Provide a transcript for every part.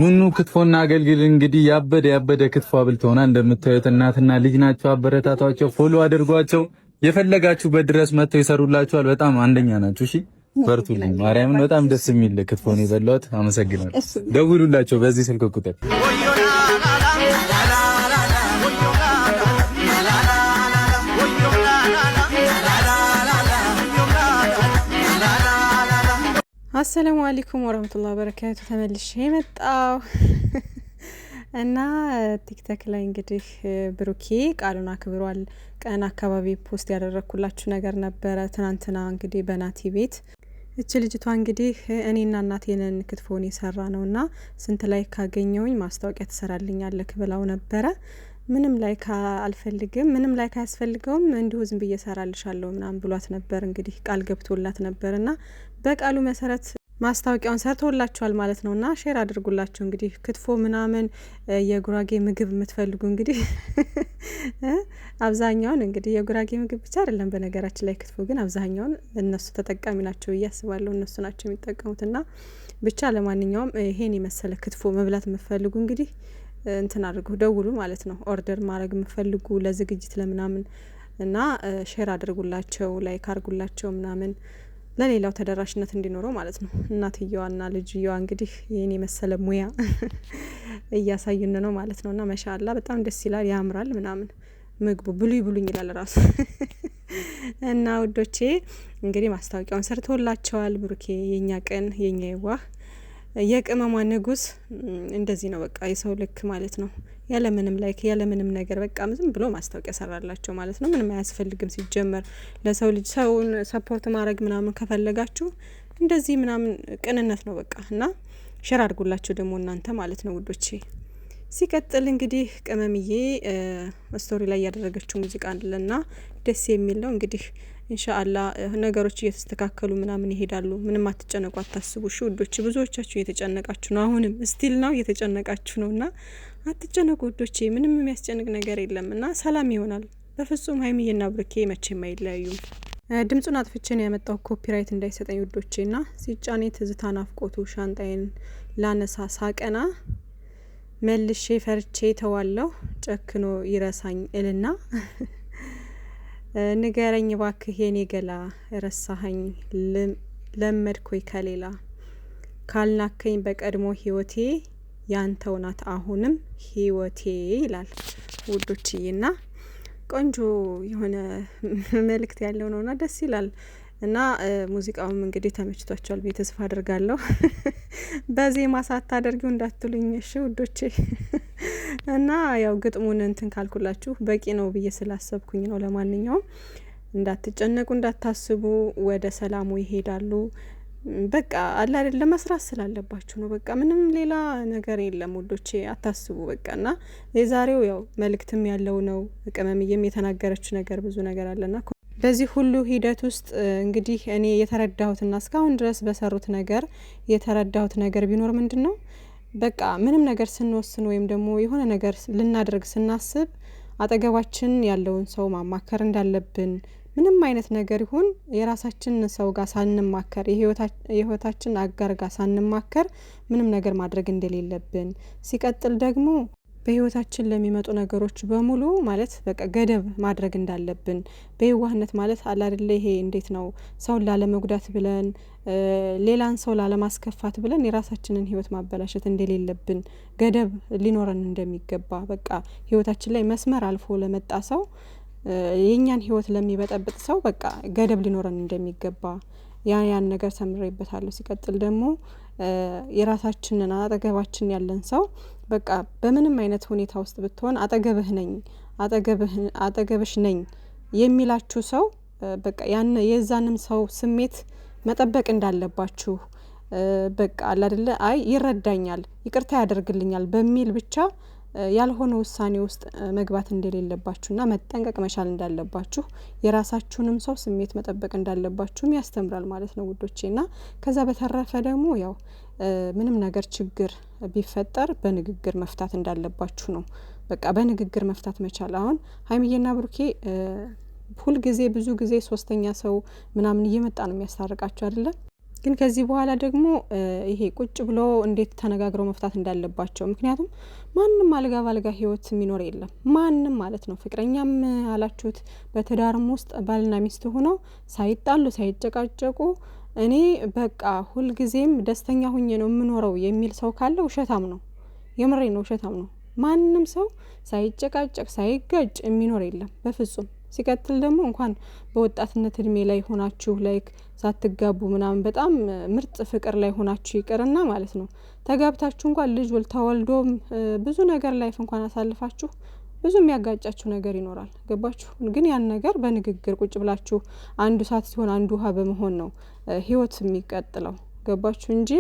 ኑኑ ክትፎና አገልግል እንግዲህ ያበደ ክትፎ አብልተውና እንደምታዩት እናትና ልጅ ናቸው። አበረታቷቸው፣ ፎሎ አድርጓቸው። የፈለጋችሁበት ድረስ መጥተው ይሰሩላችኋል። በጣም አንደኛ ናችሁ። እሺ በርቱልኝ። ማርያምን በጣም ደስ የሚል ክትፎ ነው የበላሁት። አመሰግናለሁ። ደውሉላቸው በዚህ ስልክ ቁጥር። አሰላሙ አለይኩም ወራህመቱላሂ ወበረካቱ። ተመልሼ መጣሁ እና ቲክቶክ ላይ እንግዲህ ብሩኬ ቃሉን አክብሯል። ቀን አካባቢ ፖስት ያደረኩላችሁ ነገር ነበረ። ትናንትና እንግዲህ በናቲ ቤት እቺ ልጅቷ እንግዲህ እኔና እናቴንን ክትፎን የሰራ ነውና ስንት ላይ ካገኘውኝ ማስታወቂያ ትሰራልኛለህ ብላው ነበረ። ምንም ላይክ አልፈልግም፣ ምንም ላይክ አያስፈልገውም፣ እንዲሁ ዝም ብዬ እሰራልሻለሁ ምናምን ብሏት ነበር። እንግዲህ ቃል ገብቶላት ነበርና በቃሉ መሰረት ማስታወቂያውን ሰርተውላችኋል ማለት ነውና ሼር አድርጉላችሁ። እንግዲህ ክትፎ ምናምን የጉራጌ ምግብ የምትፈልጉ እንግዲህ አብዛኛውን እንግዲህ የጉራጌ ምግብ ብቻ አይደለም በነገራችን ላይ ክትፎ ግን አብዛኛውን እነሱ ተጠቃሚ ናቸው እያስባለሁ። እነሱ ናቸው የሚጠቀሙትና ብቻ ለማንኛውም ይሄን የመሰለ ክትፎ መብላት የምትፈልጉ እንግዲህ እንትን አድርጉ፣ ደውሉ ማለት ነው። ኦርደር ማድረግ የምትፈልጉ ለዝግጅት ለምናምን እና ሼር አድርጉላቸው፣ ላይክ አድርጉላቸው ምናምን ለሌላው ተደራሽነት እንዲኖረው ማለት ነው። እናትየዋና ልጅየዋ እንግዲህ ይሄን የመሰለ ሙያ እያሳዩን ነው ማለት ነውና ማሻአላ በጣም ደስ ይላል፣ ያምራል ምናምን ምግቡ ብሉኝ ይላል ራሱ እና ውዶቼ እንግዲህ ማስታወቂያውን ሰርተውላቸዋል። ብሩኬ የኛ ቀን የኛ ይዋህ የቅመማ ንጉስ እንደዚህ ነው በቃ የሰው ልክ ማለት ነው። ያለምንም ላይክ ያለምንም ነገር በቃ ዝም ብሎ ማስታወቂያ ሰራላቸው ማለት ነው። ምንም አያስፈልግም ሲጀመር ለሰው ልጅ ሰውን ሰፖርት ማድረግ ምናምን ከፈለጋችሁ እንደዚህ ምናምን ቅንነት ነው በቃ እና ሼር አድርጉላችሁ ደግሞ እናንተ ማለት ነው ውዶቼ። ሲቀጥል እንግዲህ ቅመምዬ ስቶሪ ላይ ያደረገችው ሙዚቃ አለና ደስ የሚል ነው እንግዲህ ኢንሻአላህ ነገሮች እየተስተካከሉ ምናምን ይሄዳሉ። ምንም አትጨነቁ፣ አታስቡ። እሺ ውዶች ብዙዎቻችሁ እየተጨነቃችሁ ነው፣ አሁንም ስቲል ነው እየተጨነቃችሁ ነውና አትጨነቁ ውዶቼ። ምንም የሚያስጨንቅ ነገር የለምና ሰላም ይሆናል። በፍጹም ሀይሚዬና ብሩኬ መቼም አይለያዩም። ድምጹን አጥፍቼ ነው ያመጣው ኮፒራይት እንዳይሰጠኝ ውዶቼና ሲጫኔ ትዝታ ናፍቆቱ ሻንጣዬን ላነሳ ሳቀና መልሼ ፈርቼ ተዋለሁ ጨክኖ ይረሳኝ እልና ንገረኝ ባክህ የኔ ገላ ረሳኸኝ ለመድኩኝ ከሌላ ካልናከኝ በቀድሞ ህይወቴ ያንተው ናት አሁንም ህይወቴ ይላል ውዶችዬና ቆንጆ የሆነ መልእክት ያለው ነውና ደስ ይላል። እና ሙዚቃውም እንግዲህ ተመችቷቸዋል ብዬ ተስፋ አድርጋለሁ። በዜማ ሳታደርጊው እንዳትሉኝ እሺ ውዶቼ። እና ያው ግጥሙን እንትን ካልኩላችሁ በቂ ነው ብዬ ስላሰብኩኝ ነው። ለማንኛውም እንዳትጨነቁ እንዳታስቡ፣ ወደ ሰላሙ ይሄዳሉ። በቃ አለ አይደል መስራት ስላለባችሁ ነው። በቃ ምንም ሌላ ነገር የለም ውዶቼ፣ አታስቡ በቃ። እና የዛሬው ያው መልእክትም ያለው ነው። ቅመምዬም የተናገረችው ነገር ብዙ ነገር አለና በዚህ ሁሉ ሂደት ውስጥ እንግዲህ እኔ የተረዳሁትና እስካሁን ድረስ በሰሩት ነገር የተረዳሁት ነገር ቢኖር ምንድነው በቃ ምንም ነገር ስንወስን ወይም ደግሞ የሆነ ነገር ልናደርግ ስናስብ አጠገባችን ያለውን ሰው ማማከር እንዳለብን፣ ምንም አይነት ነገር ይሁን የራሳችን ሰው ጋር ሳንማከር የህይወታችን አጋር ጋር ሳንማከር ምንም ነገር ማድረግ እንደሌለብን፣ ሲቀጥል ደግሞ በህይወታችን ለሚመጡ ነገሮች በሙሉ ማለት በቃ ገደብ ማድረግ እንዳለብን በየዋህነት ማለት አለ አይደል ይሄ እንዴት ነው ሰውን ላለመጉዳት ብለን ሌላን ሰው ላለማስከፋት ብለን የራሳችንን ህይወት ማበላሸት እንደሌለብን ገደብ ሊኖረን እንደሚገባ በቃ ህይወታችን ላይ መስመር አልፎ ለመጣ ሰው የኛን ህይወት ለሚበጠብጥ ሰው በቃ ገደብ ሊኖረን እንደሚገባ ያን ነገር ሰምሬበታለሁ። ሲቀጥል ደግሞ የራሳችንን አጠገባችን ያለን ሰው በቃ በምንም አይነት ሁኔታ ውስጥ ብትሆን አጠገብሽ ነኝ የሚላችሁ ሰው በቃ ያን የዛንም ሰው ስሜት መጠበቅ እንዳለባችሁ በቃ አለ አይደለ አይ ይረዳኛል ይቅርታ ያደርግልኛል በሚል ብቻ ያልሆነ ውሳኔ ውስጥ መግባት እንደሌለባችሁና መጠንቀቅ መቻል እንዳለባችሁ የራሳችሁንም ሰው ስሜት መጠበቅ እንዳለባችሁም ያስተምራል ማለት ነው ውዶቼና ከዛ በተረፈ ደግሞ ያው ምንም ነገር ችግር ቢፈጠር በንግግር መፍታት እንዳለባችሁ ነው። በቃ በንግግር መፍታት መቻል። አሁን ሀይሚዬና ብሩኬ ሁል ጊዜ ብዙ ጊዜ ሶስተኛ ሰው ምናምን እየመጣ ነው የሚያስታርቃቸው አይደለ? ግን ከዚህ በኋላ ደግሞ ይሄ ቁጭ ብሎ እንዴት ተነጋግረው መፍታት እንዳለባቸው። ምክንያቱም ማንም አልጋ ባልጋ ህይወት የሚኖር የለም ማንም ማለት ነው። ፍቅረኛም አላችሁት በትዳርም ውስጥ ባልና ሚስት ሆነው ሳይጣሉ ሳይጨቃጨቁ እኔ በቃ ሁልጊዜም ደስተኛ ሁኜ ነው የምኖረው የሚል ሰው ካለ ውሸታም ነው። የምሬ ነው፣ ውሸታም ነው። ማንም ሰው ሳይጨቃጨቅ ሳይጋጭ የሚኖር የለም በፍጹም። ሲቀጥል ደግሞ እንኳን በወጣትነት እድሜ ላይ ሆናችሁ ላይክ ሳትጋቡ ምናምን በጣም ምርጥ ፍቅር ላይ ሆናችሁ ይቅርና ማለት ነው ተጋብታችሁ እንኳን ልጅ ተወልዶም ብዙ ነገር ላይፍ እንኳን አሳልፋችሁ ብዙ የሚያጋጫችሁ ነገር ይኖራል። ገባችሁ? ግን ያን ነገር በንግግር ቁጭ ብላችሁ አንዱ እሳት ሲሆን አንዱ ውሃ በመሆን ነው ህይወት የሚቀጥለው። ገባችሁ? እንጂ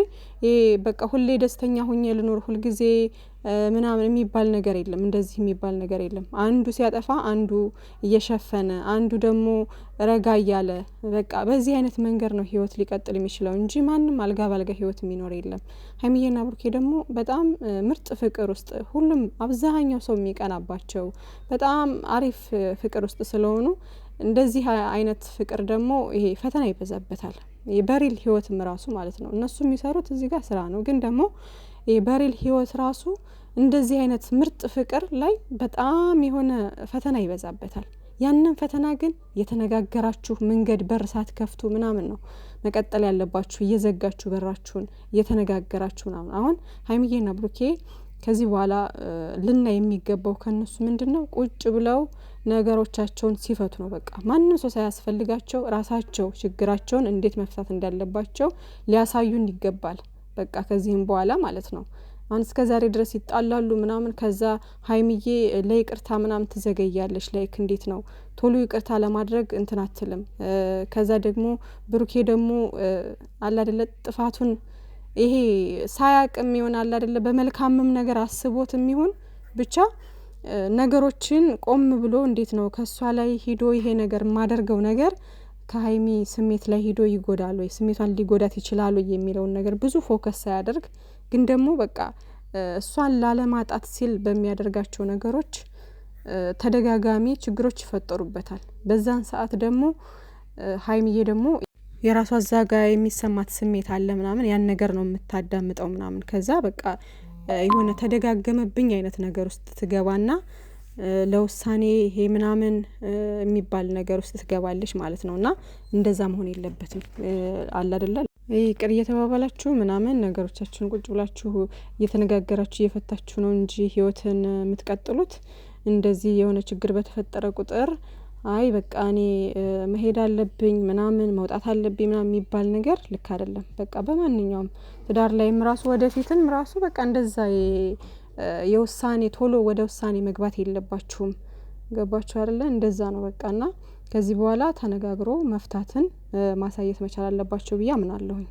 ይሄ በቃ ሁሌ ደስተኛ ሆኜ ልኖር ሁልጊዜ ምናምን የሚባል ነገር የለም። እንደዚህ የሚባል ነገር የለም። አንዱ ሲያጠፋ አንዱ እየሸፈነ አንዱ ደግሞ ረጋ እያለ በቃ በዚህ አይነት መንገድ ነው ህይወት ሊቀጥል የሚችለው እንጂ ማንም አልጋ ባልጋ ህይወት የሚኖር የለም። ሀይሚዬና ብሩኬ ደግሞ በጣም ምርጥ ፍቅር ውስጥ ሁሉም አብዛኛው ሰው የሚቀናባቸው በጣም አሪፍ ፍቅር ውስጥ ስለሆኑ እንደዚህ አይነት ፍቅር ደግሞ ይሄ ፈተና ይበዛበታል። በሪል ህይወትም ራሱ ማለት ነው እነሱ የሚሰሩት እዚህ ጋር ስራ ነው፣ ግን ደግሞ በሪል ህይወት ራሱ እንደዚህ አይነት ምርጥ ፍቅር ላይ በጣም የሆነ ፈተና ይበዛበታል። ያንን ፈተና ግን የተነጋገራችሁ መንገድ በር ሳትከፍቱ ምናምን ነው መቀጠል ያለባችሁ፣ እየዘጋችሁ በራችሁን እየተነጋገራችሁ ምናምን። አሁን ሀይሚዬና ብሩኬ ከዚህ በኋላ ልናይ የሚገባው ከነሱ ምንድነው ቁጭ ብለው ነገሮቻቸውን ሲፈቱ ነው። በቃ ማንም ሰው ሳያስፈልጋቸው ራሳቸው ችግራቸውን እንዴት መፍታት እንዳለባቸው ሊያሳዩን ይገባል። በቃ ከዚህም በኋላ ማለት ነው አሁን እስከ ዛሬ ድረስ ይጣላሉ ምናምን፣ ከዛ ሀይሚዬ ለይቅርታ ምናምን ትዘገያለች። ላይክ እንዴት ነው ቶሎ ይቅርታ ለማድረግ እንትን አትልም። ከዛ ደግሞ ብሩኬ ደግሞ አለ አይደለ ጥፋቱን ይሄ ሳያቅም ይሆን አለ አይደለ በመልካምም ነገር አስቦትም ይሁን ብቻ ነገሮችን ቆም ብሎ እንዴት ነው ከሷ ላይ ሂዶ ይሄ ነገር የማደርገው ነገር ከሀይሚ ስሜት ላይ ሂዶ ይጎዳል ወይ ስሜቷን ሊጎዳት ይችላል ወይ የሚለውን ነገር ብዙ ፎከስ ሳያደርግ ግን ደግሞ በቃ እሷን ላለማጣት ሲል በሚያደርጋቸው ነገሮች ተደጋጋሚ ችግሮች ይፈጠሩበታል። በዛን ሰዓት ደግሞ ሀይሚዬ ደግሞ የራሷ ዛጋ የሚሰማት ስሜት አለ ምናምን ያን ነገር ነው የምታዳምጠው ምናምን። ከዛ በቃ የሆነ ተደጋገመብኝ አይነት ነገር ውስጥ ትገባና ለውሳኔ ይሄ ምናምን የሚባል ነገር ውስጥ ትገባለች ማለት ነው። እና እንደዛ መሆን የለበትም አለ አይደለ ይቅር እየተባባላችሁ ምናምን ነገሮቻችሁን ቁጭ ብላችሁ እየተነጋገራችሁ እየፈታችሁ ነው እንጂ ህይወትን የምትቀጥሉት እንደዚህ የሆነ ችግር በተፈጠረ ቁጥር አይ በቃ እኔ መሄድ አለብኝ ምናምን መውጣት አለብኝ ምናምን የሚባል ነገር ልክ አይደለም። በቃ በማንኛውም ትዳር ላይም ራሱ ወደፊትም ራሱ በቃ እንደዛ የውሳኔ ቶሎ ወደ ውሳኔ መግባት የለባችሁም። ገባችሁ አይደለ? እንደዛ ነው በቃና ከዚህ በኋላ ተነጋግሮ መፍታትን ማሳየት መቻል አለባቸው ብዬ አምናለሁኝ።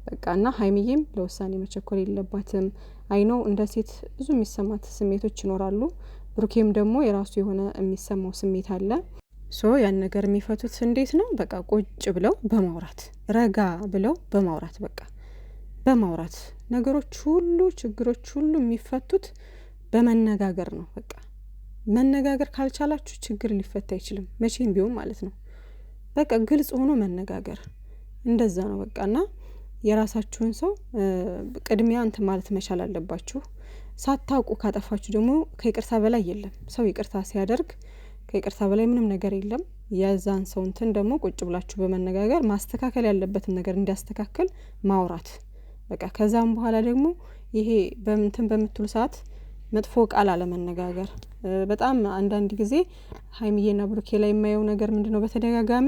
በቃና ሀይሚዬም ለውሳኔ መቸኮል የለባትም። አይኖ እንደ ሴት ብዙ የሚሰማት ስሜቶች ይኖራሉ። ብሩኬም ደግሞ የራሱ የሆነ የሚሰማው ስሜት አለ። ያን ነገር የሚፈቱት እንዴት ነው? በቃ ቁጭ ብለው በማውራት ረጋ ብለው በማውራት በቃ በማውራት ነገሮች ሁሉ ችግሮች ሁሉ የሚፈቱት በመነጋገር ነው። በቃ መነጋገር ካልቻላችሁ ችግር ሊፈታ አይችልም መቼም ቢሆን ማለት ነው። በቃ ግልጽ ሆኖ መነጋገር እንደዛ ነው በቃና የራሳችሁን ሰው ቅድሚያ እንትን ማለት መቻል አለባችሁ። ሳታውቁ ካጠፋችሁ ደግሞ ከይቅርታ በላይ የለም። ሰው ይቅርታ ሲያደርግ ከይቅርታ በላይ ምንም ነገር የለም። የዛን ሰው እንትን ደግሞ ቁጭ ብላችሁ በመነጋገር ማስተካከል ያለበትን ነገር እንዲያስተካክል ማውራት በቃ ከዛም በኋላ ደግሞ ይሄ በእንትን በምትሉ ሰዓት መጥፎ ቃል አለመነጋገር። በጣም አንዳንድ ጊዜ ሀይሚዬና ብሩኬ ላይ የማየው ነገር ምንድነው በተደጋጋሚ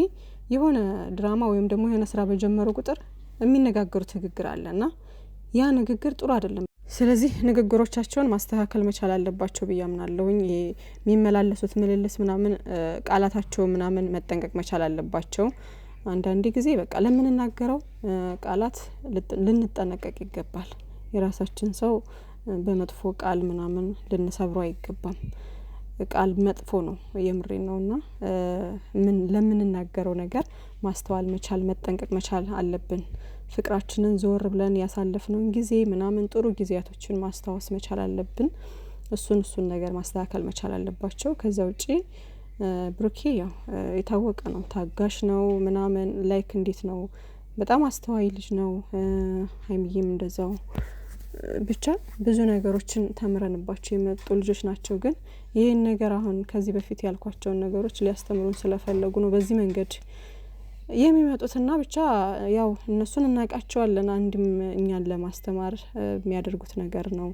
የሆነ ድራማ ወይም ደግሞ የሆነ ስራ በጀመሩ ቁጥር የሚነጋገሩት ንግግር አለና ያ ንግግር ጥሩ አይደለም። ስለዚህ ንግግሮቻቸውን ማስተካከል መቻል አለባቸው ብዬ አምናለሁኝ። የሚመላለሱት ምልልስ ምናምን ቃላታቸው ምናምን መጠንቀቅ መቻል አለባቸው። አንዳንድ ጊዜ በቃ ለምንናገረው ቃላት ልንጠነቀቅ ይገባል። የራሳችን ሰው በመጥፎ ቃል ምናምን ልንሰብረው አይገባም። ቃል መጥፎ ነው የምሬን ነውና ለምንናገረው ነገር ማስተዋል መቻል መጠንቀቅ መቻል አለብን። ፍቅራችንን ዞር ብለን ያሳለፍነውን ጊዜ ምናምን ጥሩ ጊዜያቶችን ማስታወስ መቻል አለብን። እሱን ነገር ማስተካከል መቻል አለባቸው። ከዛ ውጪ ብሩኬ ያው የታወቀ ነው ታጋሽ ነው ምናምን ላይክ እንዴት ነው በጣም አስተዋይ ልጅ ነው። ሀይሚዬም እንደዛው ብቻ ብዙ ነገሮችን ተምረንባቸው የመጡ ልጆች ናቸው። ግን ይህን ነገር አሁን ከዚህ በፊት ያልኳቸውን ነገሮች ሊያስተምሩን ስለፈለጉ ነው በዚህ መንገድ የሚመጡትና ብቻ ያው እነሱን እናውቃቸዋለን። አንድም እኛን ለማስተማር የሚያደርጉት ነገር ነው።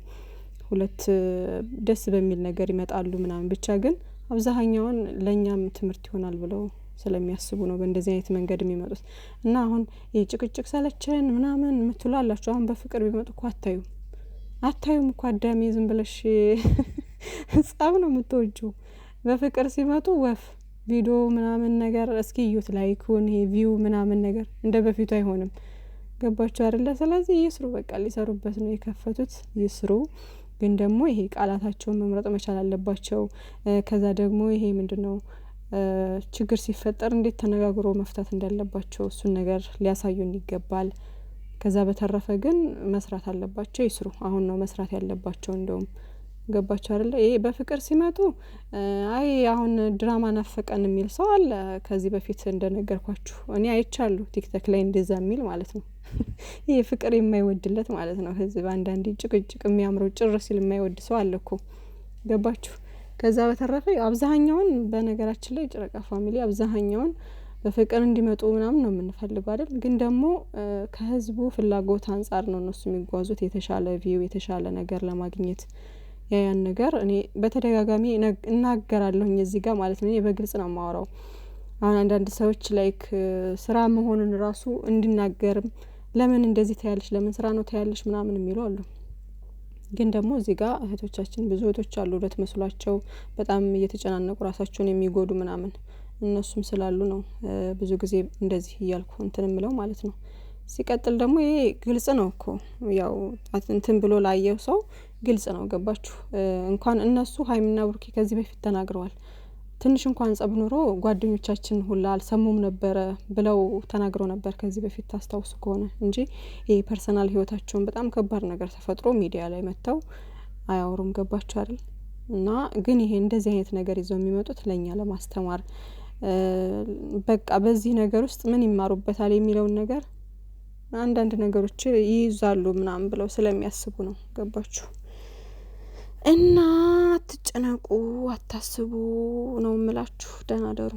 ሁለት ደስ በሚል ነገር ይመጣሉ ምናምን ብቻ ግን አብዛኛውን ለኛም ትምህርት ይሆናል ብለው ስለሚያስቡ ነው በእንደዚህ አይነት መንገድ የሚመጡት። እና አሁን ጭቅጭቅ ሰለቸን ምናምን ምትላላችሁ አሁን በፍቅር ቢመጡ እኮ አታዩም እኮ አዳሜ ዝም ብለሽ ጻብ ነው የምትወጂው። በፍቅር ሲመጡ ወፍ ቪዲዮ ምናምን ነገር እስኪ እዩት ላይኩን ይሄ ቪው ምናምን ነገር እንደ በፊቱ አይሆንም። ገባችሁ አይደለ? ስለዚህ ይስሩ በቃ ሊሰሩበት ነው የከፈቱት ይስሩ። ግን ደግሞ ይሄ ቃላታቸውን መምረጥ መቻል አለባቸው። ከዛ ደግሞ ይሄ ምንድነው ችግር ሲፈጠር እንዴት ተነጋግሮ መፍታት እንዳለባቸው እሱን ነገር ሊያሳዩን ይገባል። ከዛ በተረፈ ግን መስራት አለባቸው ይስሩ። አሁን ነው መስራት ያለባቸው እንደውም ገባችሁ አይደለ? ይሄ በፍቅር ሲመጡ አይ አሁን ድራማ ናፈቀን የሚል ሰው አለ። ከዚህ በፊት እንደነገርኳችሁ እኔ አይቻለሁ ቲክቶክ ላይ እንደዛ የሚል ማለት ነው። ይሄ ፍቅር የማይወድለት ማለት ነው። ህዝብ አንዳንዴ ጭቅጭቅ የሚያምረው ጭር ሲል የማይወድ ሰው አለ እኮ ገባችሁ? ከዛ በተረፈ አብዛኛውን በነገራችን ላይ ጨረቃ ፋሚሊ አብዛኛውን በፍቅር እንዲመጡ ምናምን ነው የምንፈልገው አይደል? ግን ደግሞ ከህዝቡ ፍላጎት አንጻር ነው እነሱ የሚጓዙት የተሻለ ቪው የተሻለ ነገር ለማግኘት ያን ነገር እኔ በተደጋጋሚ እናገራለሁኝ እዚህ ጋር ማለት ነው። እኔ በግልጽ ነው የማወራው። አሁን አንዳንድ ሰዎች ላይክ ስራ መሆኑን ራሱ እንዲናገርም ለምን እንደዚህ ታያለሽ ለምን ስራ ነው ታያለሽ ምናምን የሚሉ አሉ። ግን ደግሞ እዚህ ጋር እህቶቻችን ብዙ እህቶች አሉ ሁለት መስሏቸው በጣም እየተጨናነቁ ራሳቸውን የሚጎዱ ምናምን እነሱም ስላሉ ነው ብዙ ጊዜ እንደዚህ እያልኩ እንትን ምለው ማለት ነው። ሲቀጥል ደግሞ ይሄ ግልጽ ነው እኮ ያው እንትን ብሎ ላየው ሰው ግልጽ ነው ገባችሁ? እንኳን እነሱ ሀይሚና ብሩኬ ከዚህ በፊት ተናግረዋል። ትንሽ እንኳን ጸብ ኖሮ ጓደኞቻችን ሁላ አልሰሙም ነበረ ብለው ተናግረው ነበር ከዚህ በፊት ታስታውሱ ከሆነ እንጂ ይሄ ፐርሰናል ህይወታቸውን በጣም ከባድ ነገር ተፈጥሮ ሚዲያ ላይ መጥተው አያወሩም። ገባችሁ አይደል? እና ግን ይሄ እንደዚህ አይነት ነገር ይዘው የሚመጡት ለኛ ለማስተማር በቃ በዚህ ነገር ውስጥ ምን ይማሩበታል የሚለውን ነገር አንዳንድ ነገሮች ይይዛሉ ምናምን ብለው ስለሚያስቡ ነው። ገባችሁ? እና አትጨነቁ አታስቡ ነው የምላችሁ። ደህና ደሩ።